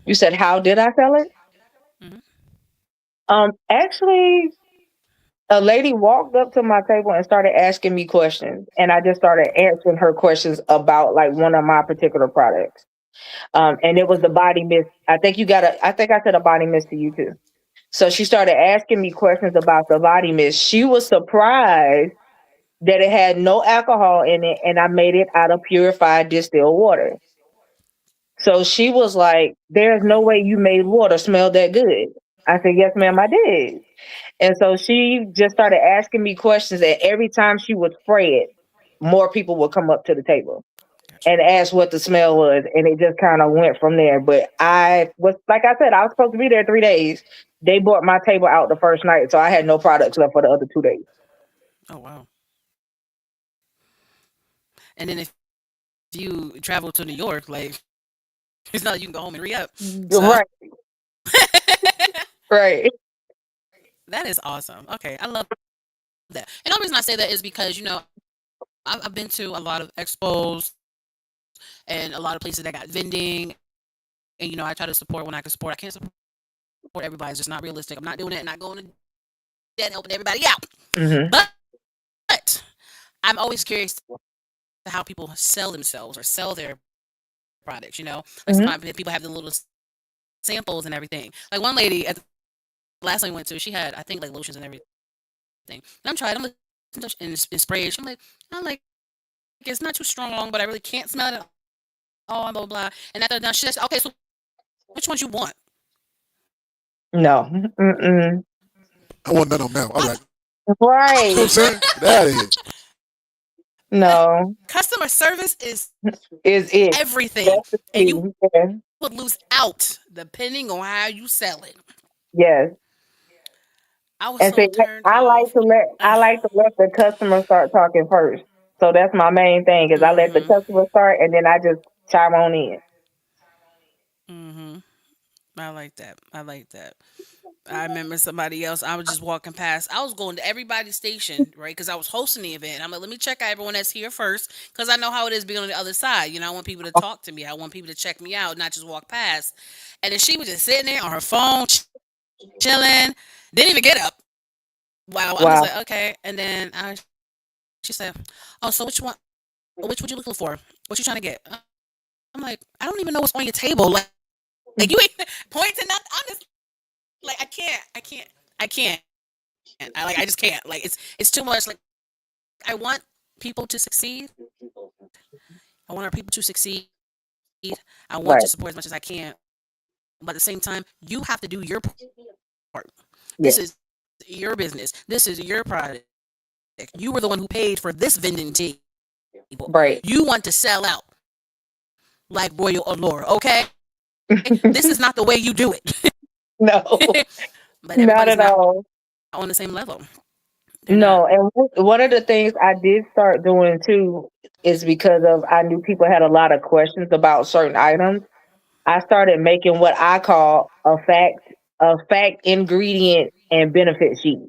You said, how did I sell it? Hmm. Actually, a lady walked up to my table and started asking me questions, and I just started answering her questions about like one of my particular products. And it was the body mist. I think I said a body mist to you too. So she started asking me questions about the body mist. She was surprised that it had no alcohol in it, and I made it out of purified distilled water. So she was like, "There's no way you made water smell that good." I said, "Yes, ma'am, I did." And so she just started asking me questions, and every time she would spray it, more people would come up to the table Gotcha. and ask what the smell was, and it just kind of went from there. But I was, like I said, I was supposed to be there 3 days. They bought my table out the first night, so I had no products left for the other 2 days. Oh wow. And then if you travel to New York, like it's not like you can go home and re up. So Right, right. that is awesome. Okay, I love that. And the only reason I say that is because I've been to a lot of expos and a lot of places that got vending, and I try to support when I can support. I can't support everybody; it's just not realistic. I'm not doing it, not going to debt helping everybody out. Hmm. But I'm always curious to how people sell themselves or sell their products. Like Hmm. sometimes people have the little samples and everything. Like one lady at the last time we went to, she had I think like lotions and everything. And I'm trying. I'm like, and it's sprayed. I'm like, it's not too strong, but I really can't smell it. Oh, blah blah blah. And after done, she says, okay, so which ones you want? No. Mm-mm. I want none of them now. All right. You know what I'm Right. saying? Get out of here. No. Customer service is Is it? everything, That's the and you key. Yeah. would lose out depending on how you sell it. Yes. I was And so see, turned I like off. to let I like to let the customer start talking first. So that's my main thing is I let the Mhm. customer start and then I just chime on in. Mhm. I like that. I like that. I remember somebody else. I was just walking past. I was going to everybody's station, right? Because I was hosting the event. I'm like, let me check out everyone that's here first, because I know how it is being on the other side. I want people to talk to me. I want people to check me out, not just walk past. And then she was just sitting there on her phone, chilling. Didn't even get up. Wow. I'm just Wow. like, okay. And then she said, "Oh, so which one? Which would you looking for? What you trying to get?" I'm like, I don't even know what's on your table. Like you ain't pointing out. I'm just like, I can't. I just can't. Like it's too much. Like I want people to succeed. I want our people to succeed. I want to Right. support as much as I can. But at the same time, you have to do your part. Yeah. This is your business. This is your product. You were the one who paid for this vending table. Right. You want to sell out like Royal Allure, okay? This is not the way you do it. No. But Not everybody's at not all. on the same level. They're not. No. And one of the things I did start doing too is because of I knew people had a lot of questions about certain items. I started making what I call a fact ingredient and benefit sheet.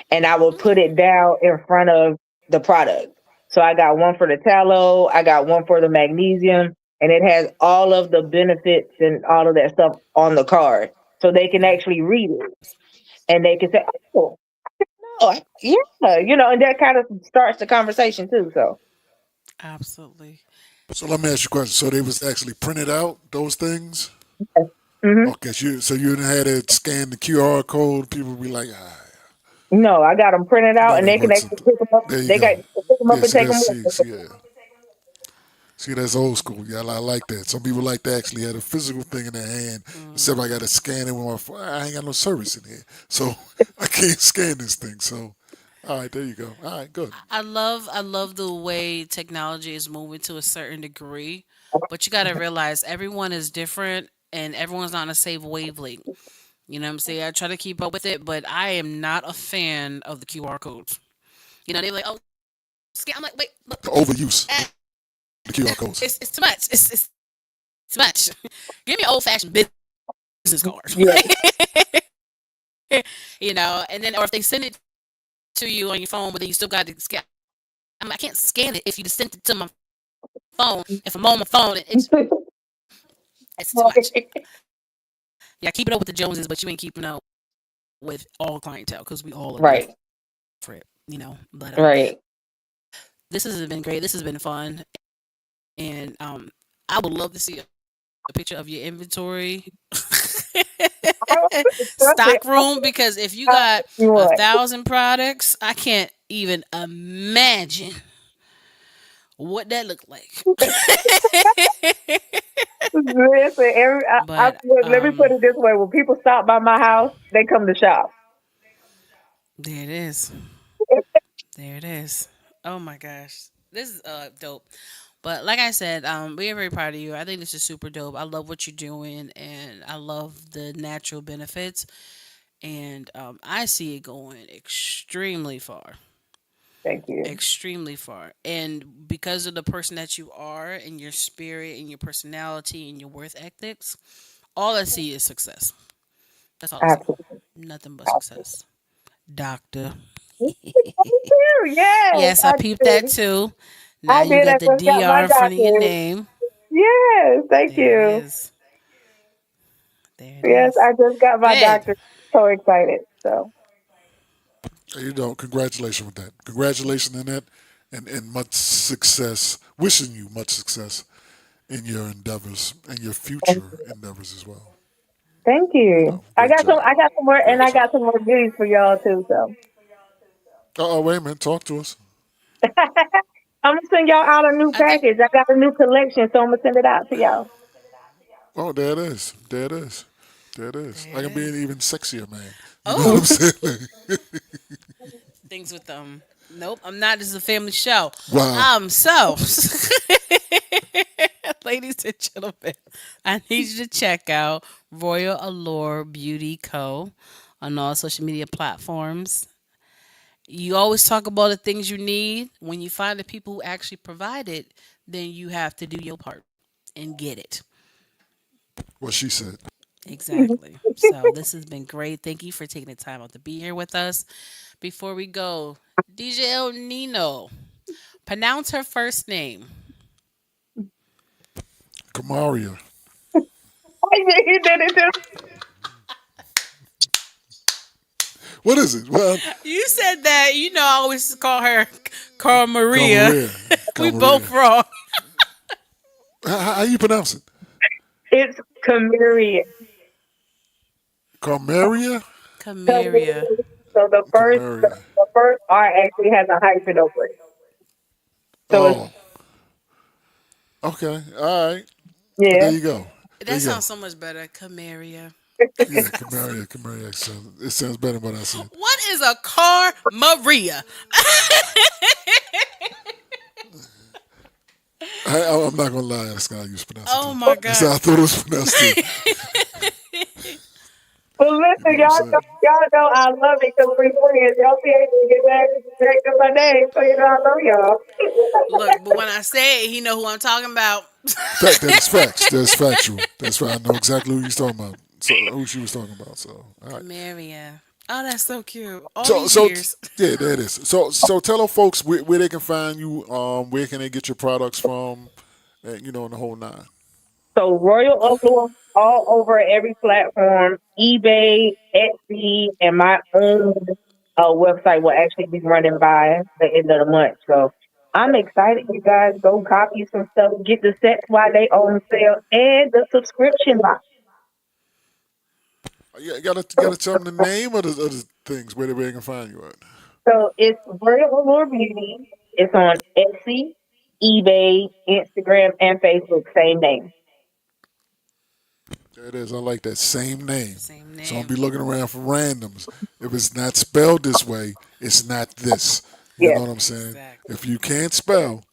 And I would put it down in front of the product. So I got one for the tallow, I got one for the magnesium, and it has all of the benefits and all of that stuff on the card, so they can actually read it and they can say, "Oh, yeah," and that kind of starts the conversation too. So, Absolutely. So let me ask you a question. So they was actually printed out those things? hmm Okay, so you didn't have to scan the QR code. People be like, no, I got them printed out, no, and that they can works. actually pick them up. There you They got go. to pick them up Yeah, and see take that's them with them. see that's old school. Yeah, I like that. Some people like to actually have a physical thing in their hand. Except I got to scan it with my phone. I ain't got no service in here, so I can't scan this thing. So, all right, there you go. All right, good. I love the way technology is moving to a certain degree, but you got to realize everyone is different and everyone's not on the same wavelength. You know what I'm saying? I try to keep up with it, but I am not a fan of the QR codes. They're like, "Oh, scan." I'm like, "Wait, look, The overuse eh, of the QR codes. it's too much. It's too much. Give me old fashioned business cards." Yeah, And then or if they send it to you on your phone, but then you still got to scan. I can't scan it if you just sent it to my phone. If I'm on my phone, it's too much. Yeah, keep it up with the Joneses, but you ain't keeping up with all clientele because we all are right, different. But right. this has been great. This has been fun, and I would love to see a picture of your inventory Trust me, stock room because if you I'll got tell you a what. thousand products, I can't even imagine what that looked like. Listen, But let me put it this way: when people stop by my house, they come to shop. there it is. There it is. Oh my gosh. This is dope. But like I said, we are very proud of you. I think this is super dope. I love what you're doing and I love the natural benefits and I see it going extremely far. Thank you. Extremely far. And because of the person that you are and your spirit and your personality and your worth ethics, all I see is success. That's all I see. Absolutely. Nothing but success. Doctor. Thank you. Yes, Yes, I I peeped that did. too. Now I you did. I got the just got my DR in front of your doctorate. name. Yes, thank There it you. is. There it Yes, is. I just got my Babe, doctorate. So excited. So You know, congratulations with that. Congratulations in that, and much success. Wishing you much success in your endeavors and your thank future endeavors as well. thank you. I Great got some. job. I got some more, and Great I job. got some more goodies for y'all too. So Oh, wait a minute. Talk to us. I'm gonna send y'all out a new I think package. I got a new collection, so I'm gonna send it out to y'all. Oh, there it is. There it is. There it is. there I it can be an is. even sexier man. You know what I'm Oh, saying? things with Nope, I'm not. This is a family show. Wow. So, ladies and gentlemen, I need you to check out Royal Allure Beauty Co. on all social media platforms. You always talk about the things you need. When you find the people who actually provide it, then you have to do your part and get it. What she said. Exactly. So this has been great. Thank you for taking the time out to be here with us. Before we go, DJ El Nino, pronounce her first name. Kamaria. You did it too. What is it? Well, You said that, I always call her Carl Maria. Kamaria. We Kamaria. both wrong. How you pronounce it? It's Carmaria. Carmaria? Camaria. So the first, the, Kamaria. the first R actually has a hyphen over it. So it's Oh, okay. All right. yeah. There you go. There That you go. sounds so much better. Camaria. Yeah, Kamaria. Kamaria. It sounds better than what I said. What is a Car Maria? I'm not gonna lie. That's how I used to pronounce it Oh too. my That's how God. I thought it was pronounced too. Well, You know listen, what I'm saying? y'all know I love it because we're friends. Y'all be able to get back to my name, so I love y'all. Look, but when I say it, he know who I'm talking about. Fact. That is facts. That's factual. That's right. I know exactly who he's talking about. So who she was talking about. So all right. Camaria. Oh, that's so cute. All So these so years. yeah, there it is. So tell our folks where they can find you. Where can they get your products from? and you know, and the whole nine. So Royal Allure all over every platform, eBay, Etsy, and my own website will actually be running by the end of the month. So I'm excited. You guys go copy some stuff, get the sets while they on sale, and the subscription box. You gotta tell them the name of the things where they can find you at. So it's Royal Allure Beauty. It's on Etsy, eBay, Instagram, and Facebook. Same name. There it is. I like that same name. Same So I'll name. be looking around for randoms. If it's not spelled this way, it's not this. You know Yes. what I'm saying? Exactly. If you can't spell,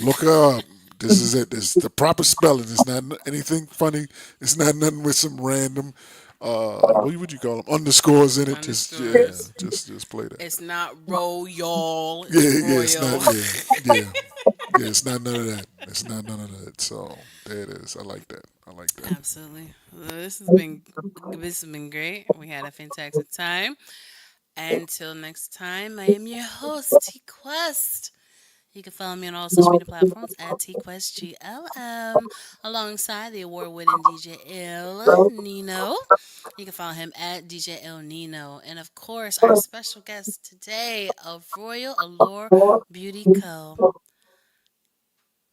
look her up. This is it. This is the proper spelling. It's not anything funny. It's not nothing with some random what would you call them? Underscores in it. Just yeah, Underscores. just play that. It's not royal. It's Yeah, yeah, it's royal. not yeah. Yeah, it's not none of that. It's not none of that. So there it is. I like that. I like that. Absolutely. Well, this has been great. We had a fantastic time. Until next time, I am your host, T-Quest. You can follow me on all social media platforms at TQuestGLM alongside the award-winning DJ ILL NINO. You can follow him at DJ ILL NINO. And of course, our special guest today of Royal Allure Beauty Co.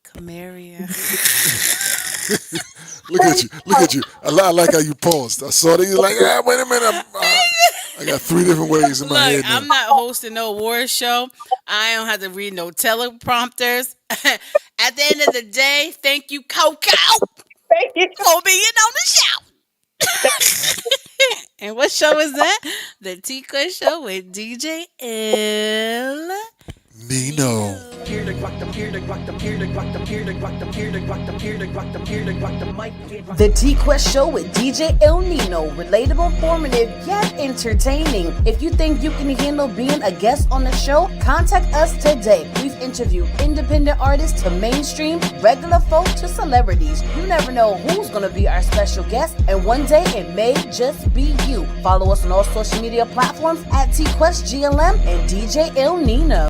Carmaria. Look at you. Look at you. I like how you paused. I saw that you like, wait a minute. I got three different ways in my Look, head now. I'm not hosting no award show. I don't have to read no teleprompters. At the end of the day, thank you, Coco, Thank you. for being on the show. And what show is that? The T-Quest Show with DJ L. Nino. Here to rock them, here to rock them, here to rock them, here to rock them, here to rock them, here to rock them, here to rock them, mic. The T-Quest Show with DJ ILL NINO. Relatable, informative, yet entertaining. If you think you can handle being a guest on the show, contact us today. We've interviewed independent artists to mainstream, regular folk to celebrities. You never know who's going to be our special guest, and one day it may just be you. Follow us on all social media platforms at TQuestGLM and DJ ILL NINO.